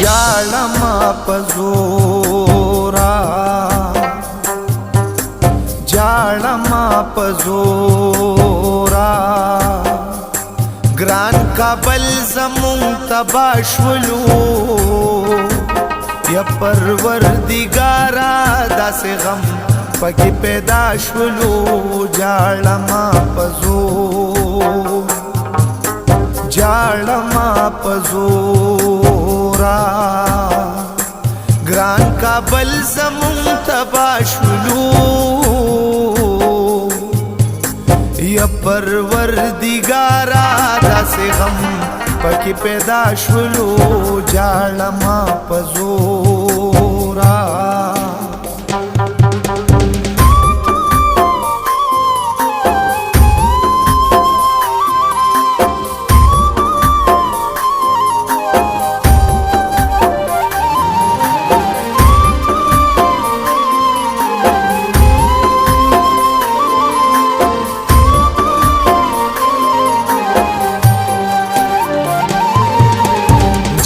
जाळमा पजोरा जाळमा पजोरा ګران کابل زمون تباشولو یا پروردگارا داسې غم پکې پیدا شولو جاړما پزور جاړما پزورا ګران کابل زمون تباشولو یا پروردگارا داسې غم پکې پیدا شولو جاړما پزورا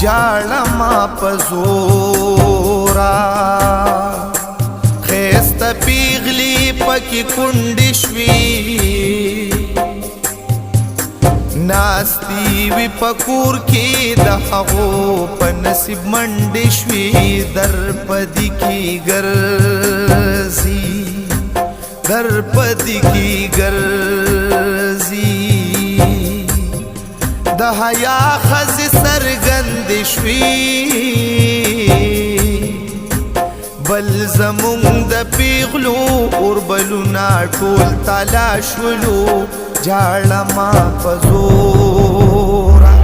जाळमा पزورا خيست پیغلی پکی کندی شوی ناستی وی پکور کی دهغو پنسیب منڈی شوی در پدی کی گرزی در پدی کی گرزی د حیا خز سرګند شوی بل زمون د پیغلو اور بلونا ټول تلاش ولو جاړما پزورا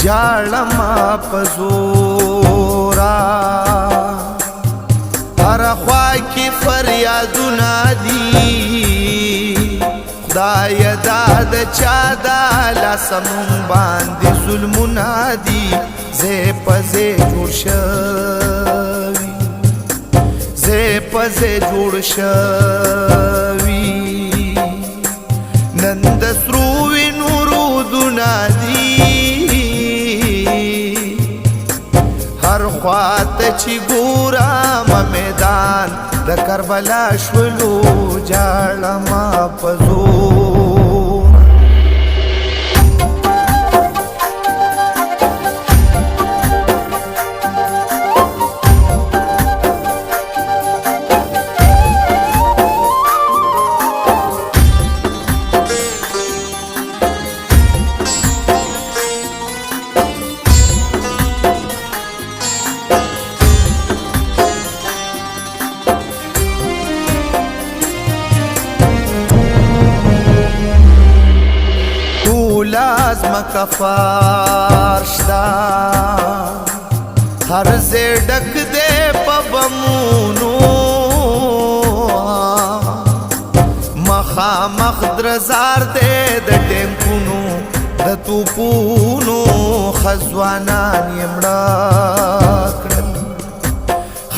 जाळमा पزورا هر خوا کی فریادونه دي خدای داد چا دا لاسمون باندې ظلمونه دي زه پزه جوړ شوی زه پزه جوړ شوی نند سرو نورو دونادي هر خوات چی ګورم میدان د کربلا شولو جاړما پزور لازم کفارشدا هر زړک دې پبمونو مخا مخدرزار دې د ټینکونو د توپونو خزوانان یمړه کړل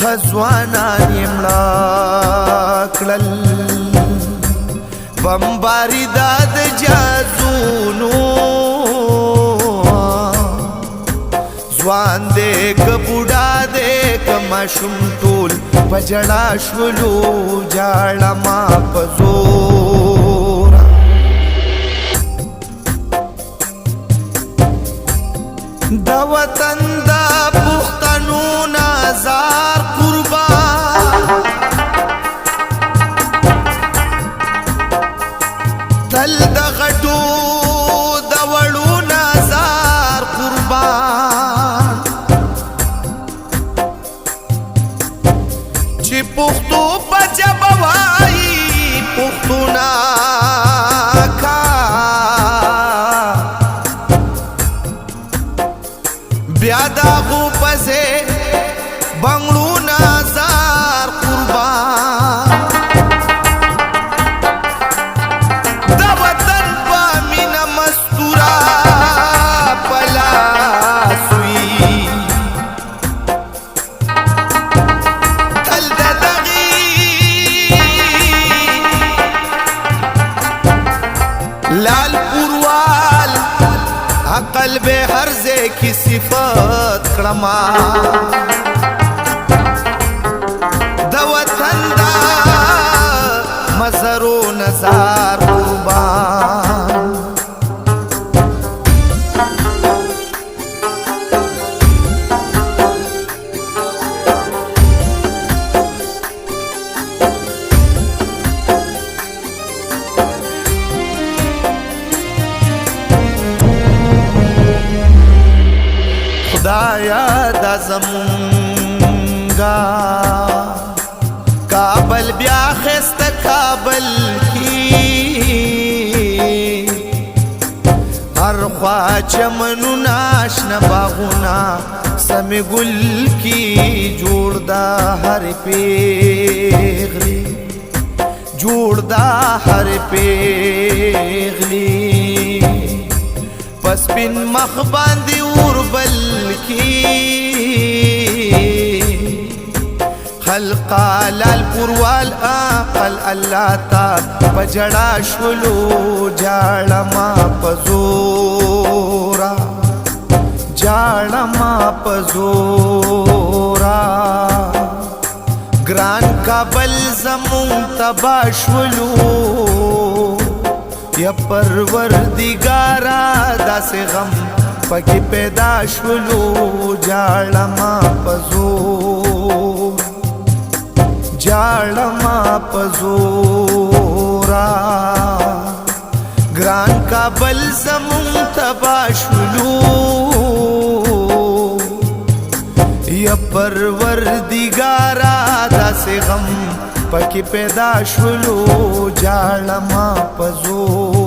خزوانان یمړه کړل بمباری داد جازونو ځوان دې که بوډا دې که ماشوم ټول په ژړا شولو جاړه ما په زوره د وطن د پښتنو نازار قربان تل د غټو د وړو نازار قربان چې پښتو په ژبه وایي پښتونه بیا دا غو پسې بنگلو نازار قربان د وطن په مینه مستوره پلاس وي تل د دغې لال پوروال عقل به هر ځای کې صفات کړما د وطن دا مزرو نزار قربان خدایا دا زمونگا کابل بیا خست کابل کی هر خوا چمنو ناشنا باغونا سمی گل کی جوڑ دا ہر پیغلی جوڑ دا ہر پیغلی پس پن مخ باندی اوربل کی خلقا لال پوروال آقل اللہ تا پجڑا شلو جاڑا ما پزورا جاڑا ما پزورا گران کابل زمون تبا شلو یا پروردگارا داس غم پکی پیدا شلو جاړه ما پزور جاړه ما پزورا ګران کابل زمون تبا شلو یا پروردگارا داس غم پکی پیدا شلو جاړه ما پزور